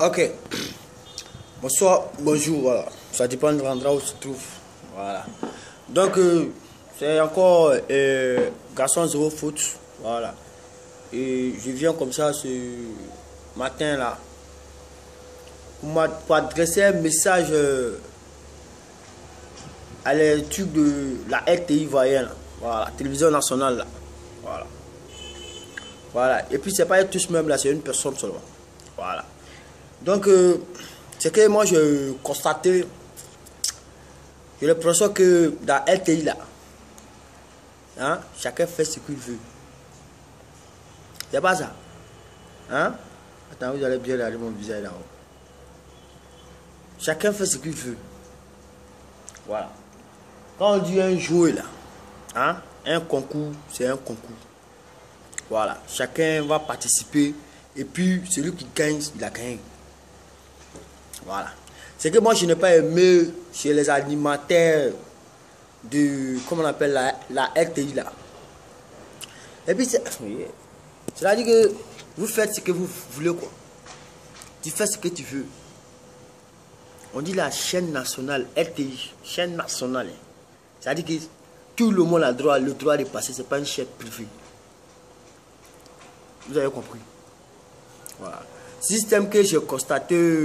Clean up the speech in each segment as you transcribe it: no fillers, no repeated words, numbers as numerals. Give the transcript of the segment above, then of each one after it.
Ok. Bonsoir, bonjour, voilà. Ça dépend de l'endroit où tu te trouves. Voilà. Donc, c'est encore Garçon Zéro Foot. Voilà. Et je viens comme ça ce matin-là pour adresser un message à l'étude de la RTI ivoirienne. Voilà, la télévision nationale là. Voilà. Voilà. Et puis, c'est pas tous même là, c'est une personne seulement. Voilà. Donc, c'est que moi, je constatais, j'ai l'impression que dans LTI là, hein, chacun fait ce qu'il veut. C'est pas ça. Hein? Attends, vous allez bien regarder mon visage là-haut. Chacun fait ce qu'il veut. Voilà. Quand on dit un jouet là, hein, un concours, c'est un concours. Voilà. Chacun va participer et puis celui qui gagne, il a gagné. Voilà. C'est que moi je n'ai pas aimé chez les animateurs de, comment on appelle la RTI là. Et puis c'est-à-dire que vous faites ce que vous voulez quoi. Tu fais ce que tu veux. On dit la chaîne nationale RTI, chaîne nationale. C'est-à-dire que tout le monde a le droit de passer, c'est pas une chaîne privée. Vous avez compris. Voilà. Système que j'ai constaté.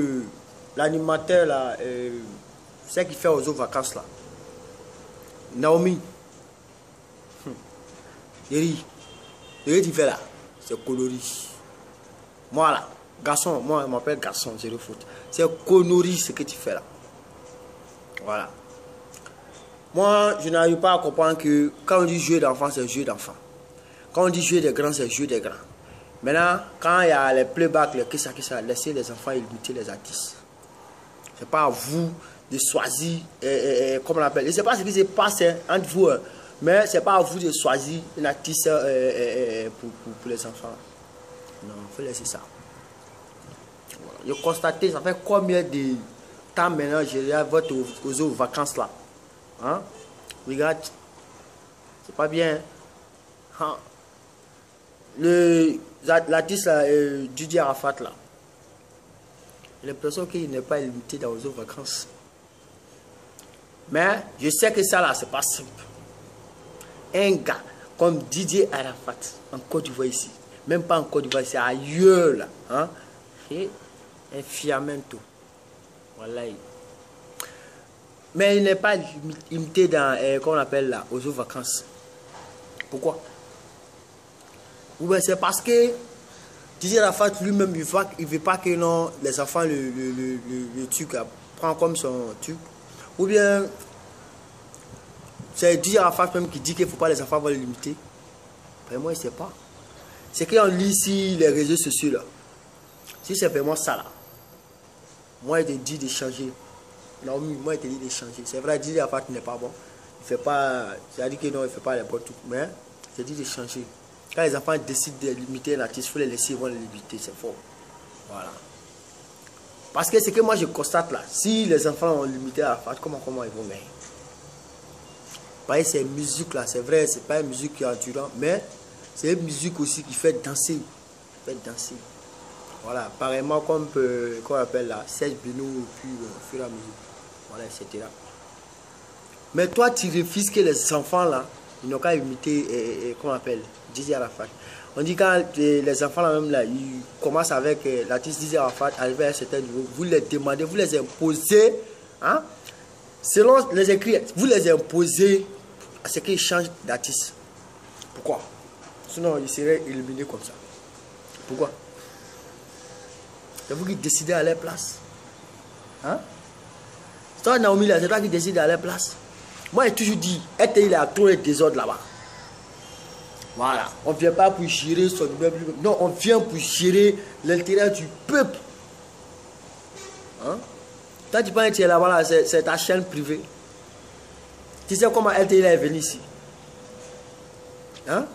L'animateur là, c'est qui fait aux autres vacances là. Naomi. Eri. Eri tu fais là. C'est coloris. Moi là, garçon, moi je m'appelle garçon, c'est le foot. C'est coloris ce que tu fais là. Voilà. Moi, je n'arrive pas à comprendre que quand on dit jeu d'enfant, c'est jeu d'enfant. Quand on dit jeu des grands, c'est jeu des grands. Maintenant, quand il y a les playbacks, les que ça, laissez les enfants imiter les artistes. C'est pas à vous de choisir, comment on appelle. Je ne sais pas ce qui se passe entre vous, mais c'est pas à vous de choisir une artiste pour les enfants. Non, il faut laisser ça. Je constate, ça fait combien de temps maintenant je regarde aux autres vacances là. Hein? Regarde, c'est pas bien. Hein? L'artiste Didier Arafat là. J'ai l'impression qu'il n'est pas limité dans les autres vacances. Mais je sais que ça là, c'est pas simple. Un gars comme Didier Arafat, en Côte d'Ivoire ici, même pas en Côte d'Ivoire, c'est ailleurs là. Hein? Et un fiamento. Voilà. Mais il n'est pas limité dans, comment on appelle là, aux autres vacances. Pourquoi? C'est parce que Didier Arafat lui-même, il ne veut pas que non, les enfants le truc prennent comme son truc. Ou bien, c'est Didier Arafat même qui dit qu'il ne faut pas les enfants vont le limiter. Mais moi, il ne sait pas. C'est qu'on lit ici les réseaux sociaux là. Si c'est vraiment ça là, moi, il te dit de changer. Non, moi, il te dit de changer. C'est vrai, Didier Arafat n'est pas bon. Il fait pas, c'est-à-dire que non, il ne fait pas les bons trucs. Mais, il te dit de changer. Quand les enfants décident de limiter l'artiste, il faut les laisser, ils vont les limiter, c'est fort. Voilà. Parce que ce que moi je constate là, si les enfants ont limité Arafat, comment ils vont gagner? Pareil, c'est une musique là, c'est vrai, c'est pas une musique qui est endurante, mais c'est une musique aussi qui fait danser. Voilà, pareillement comme qu'on appelle là, Serge Benoît, puis fur et à mesure. Voilà, etc. Mais toi, tu refuses que les enfants là, ils n'ont qu'à imiter, comment on appelle, Didier Arafat. On dit quand les enfants là même là, ils commencent avec l'artiste Didier Arafat, arrivé à un certain niveau, vous les demandez, vous les imposez, hein, selon les écrits, vous les imposez à ce qu'ils changent d'artiste. Pourquoi? Sinon, ils seraient éliminés comme ça. Pourquoi? C'est vous qui décidez à leur place. Hein? Toi, Naomi, là, c'est toi qui décides à leur place. Moi, j'ai toujours dit, RTI, il a trop de désordre là-bas. Voilà. On ne vient pas pour gérer son immeuble. Non, on vient pour gérer l'intérêt du peuple. Hein? Toi, tu penses que tu es là-bas, là, c'est ta chaîne privée. Tu sais comment RTI est venu ici? Hein?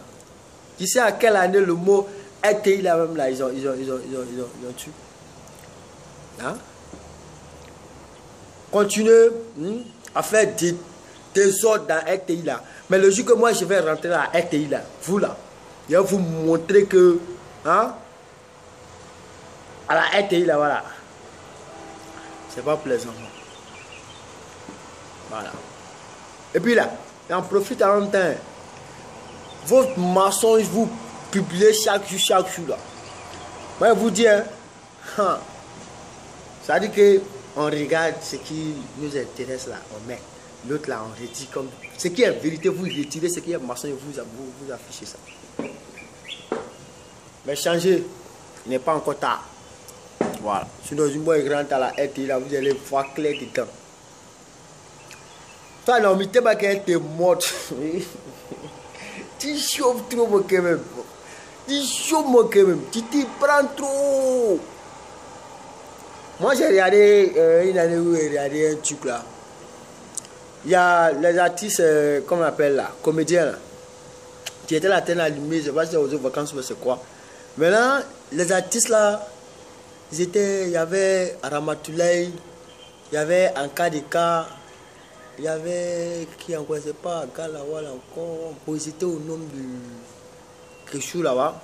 Tu sais à quelle année le mot RTI là même là, ils ont tué. Hein? Continuez à faire des ordres dans RTI là. Mais le jour que moi je vais rentrer à RTI là, vous là, je vais vous montrer que, hein, à la RTI là, voilà, C'est pas pour les enfants. Voilà. Et puis là, on profite en même temps. Votre mensonge, vous publiez chaque jour là. Moi, je vous dis, hein, ça dit que on regarde ce qui nous intéresse là, on met. L'autre là, on retire comme. Ce qui est vérité, vous retirez, ce qui est mensonge, vous affichez ça. Mais changer, il n'est pas encore tard. Voilà. Sinon, une bonne grande à la RT, là, vous allez voir clair dedans. Toi, non, mais t'es pas qu'elle t'est morte. Tu chauffes trop, moi, quand même. Tu chauffes, moi, quand même. Tu t'y prends trop. Moi, j'ai regardé une année où j'ai regardé un truc là. Il y a les artistes, comment on appelle là, comédiens là, qui étaient là, tête allumée, je ne sais pas si c'est aux autres vacances ou c'est quoi. Maintenant, les artistes là, ils étaient, il y avait Ramatoulaye, il y avait Ankadeka, il y avait qui encore, je ne sais pas, Galawal encore, ils étaient au nom de quelque chose là-bas.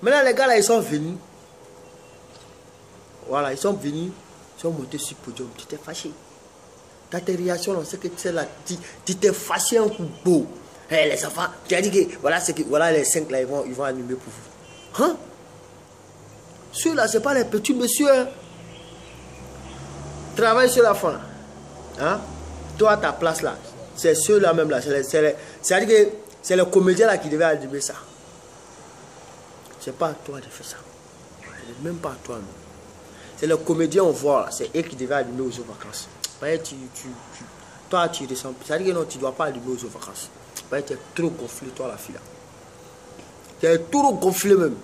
Maintenant, les gars là, ils sont venus. Voilà, ils sont venus, ils sont montés sur le podium, tu t'es fâché. Dans tes réactions, on sait que tu es là, tu t'es fâché un coup beau. Hey, les enfants, tu as dit que voilà les 5 là, ils vont animer pour vous. Hein? Ceux-là, ce n'est pas les petits messieurs. Hein? Travaille sur la fin. Hein? Toi, ta place là, c'est ceux-là même là. C'est-à-dire que c'est le comédien là qui devait animer ça. C'est pas à toi de faire ça. C'est même pas à toi. C'est le comédien, on voit, c'est eux qui devaient animer aux vacances. Toi, tu descends. C'est-à-dire que non, tu ne dois pas allumer aux vacances. Tu es trop gonflé, toi, la fille là. Tu es trop gonflé même.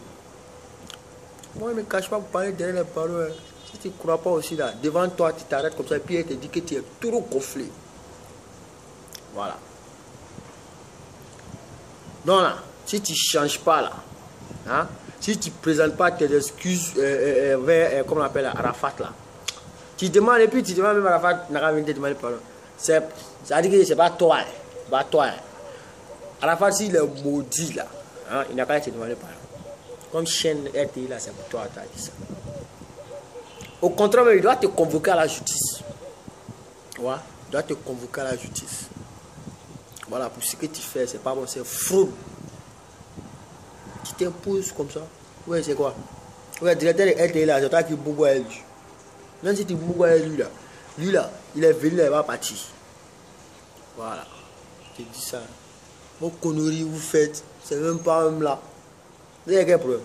Moi, je ne me cache pas pour parler derrière les paroles. Si tu ne crois pas aussi là, devant toi, tu t'arrêtes comme ça et puis elle te dit que tu es trop gonflé. Voilà. Non, là, si tu ne changes pas là, hein, si tu ne présentes pas tes excuses vers, comment on appelle, Arafat là, tu demandes et puis tu demandes même Arafat n'a pas te demander pardon. Ça veut dire que ce n'est pas toi. Pas toi. Arafat, s'il est maudit là, hein, il n'a qu'à te demander pardon. Comme chaîne RTI là, c'est pour toi, tu as dit ça. Au contraire, il doit te convoquer à la justice. Ouais, il doit te convoquer à la justice. Voilà, pour ce que tu fais, c'est pas bon, c'est fraude. Tu t'imposes comme ça. Ouais, c'est quoi? Ouais, directeur de RTI là, c'est toi qui boue à lui. Même si tu boue à lui là, il est venu, il va partir. Voilà, je te dis ça. Vos conneries vous faites, c'est même pas même là. Vous avez quel problème?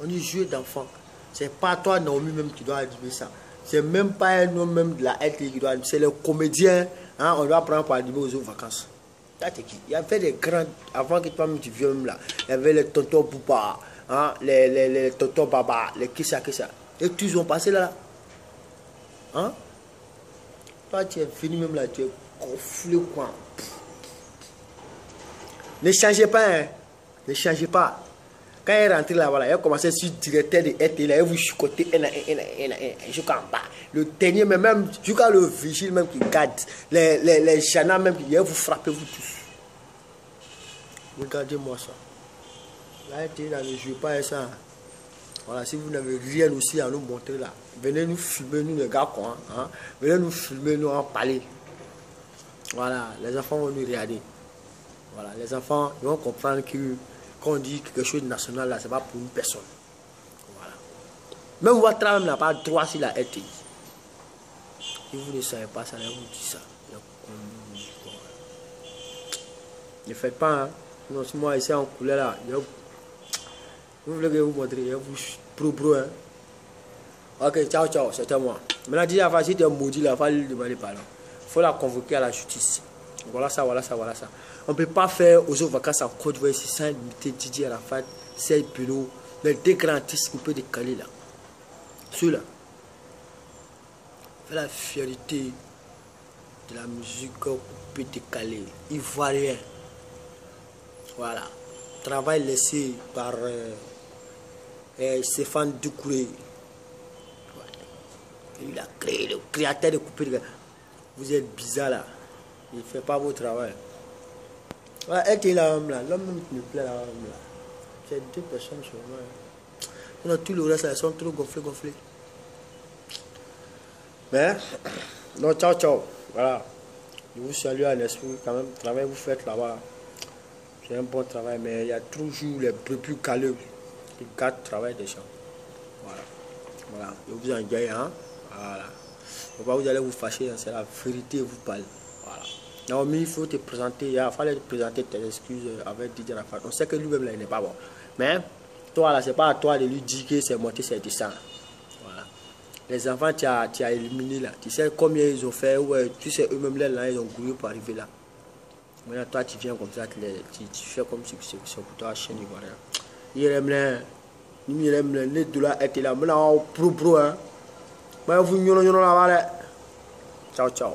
On dit jouer d'enfant. C'est pas toi, Naomi, même qui doit animer ça. C'est même pas un homme même de la RTI qui doit animer. C'est le comédien, hein, on doit prendre pour animer aux autres vacances. Il y avait des grands, avant que toi-même tu viennes même là, il y avait les tontons Poupa, hein, les tontons Baba, les Kissa. Et tous ils ont passé là. Hein? Toi, tu es venu même là, tu es gonflé quoi. Ne changez pas, hein. Ne changez pas. Quand il est rentré là, voilà, il a commencé sur le directeur de RTI, il a vous chicoter jusqu'en bas. Le dernier, mais même jusqu'à le vigile même qui garde, les chanas même, il va vous frapper vous tous. Regardez-moi ça. La RTI là, ne joue pas à ça. Voilà, si vous n'avez rien aussi à nous montrer là, venez nous filmer, nous les gars, quoi. Hein? Venez nous filmer, nous en parler. Voilà, les enfants vont nous regarder. Voilà, les enfants ils vont comprendre que quand on dit quelque chose de national là, c'est pas pour une personne. Voilà. Même votre travail n'a pas droit sur la RTI. Si vous ne savez pas ça, je vous dis ça. Ne faites pas, hein. Non, si moi ici en couleur là, vous voulez que je vous montre, je vous pro, hein. Ok, ciao, c'était moi. Maintenant, dis à si tu es maudit là, il faut lui demander pardon. Il faut la convoquer à la justice. Voilà ça. On ne peut pas faire aux autres vacances en Côte d'Ivoire ici sans limiter Didier Arafat, Serge Pino, les deux grands artistes qu'on peut décaler là. Ceux-là. Fait la fierté de la musique qu'on peut décaler. Ivoirien. Voilà. Travail laissé par Stéphane Doucouré. Il a créé le créateur de couper. Vous êtes bizarre là. Il ne fait pas votre travail. Voilà, elle est là, l'homme même qui me plaît là. C'est deux personnes sur moi. Tous les reste, elles sont trop gonflées. Mais, non, ciao, ciao. Voilà. Je vous salue en esprit quand même. Le travail que vous faites là-bas, c'est un bon travail, mais il y a toujours les plus calés qui gâtent le travail des gens. Voilà. Voilà. Je vous engueule, hein. Voilà. Vous allez vous fâcher, c'est la vérité, vous parle. Voilà. Naomi, il faut te présenter, il fallait te présenter tes excuses avec Didier Rafat. On sait que lui-même là, il n'est pas bon. Mais, toi là, c'est pas à toi de lui dire que c'est monté, c'est descend. Voilà. Les enfants, tu as éliminé là. Tu sais combien ils ont fait, ouais, tu sais eux-mêmes là, ils ont goulé pour arriver là. Maintenant, toi, tu viens comme ça, tu fais comme si c'est pour toi, chaîne ivoirienne. Il aime les deux là, et là, maintenant, pro, hein. Moi, vous, ciao, ciao.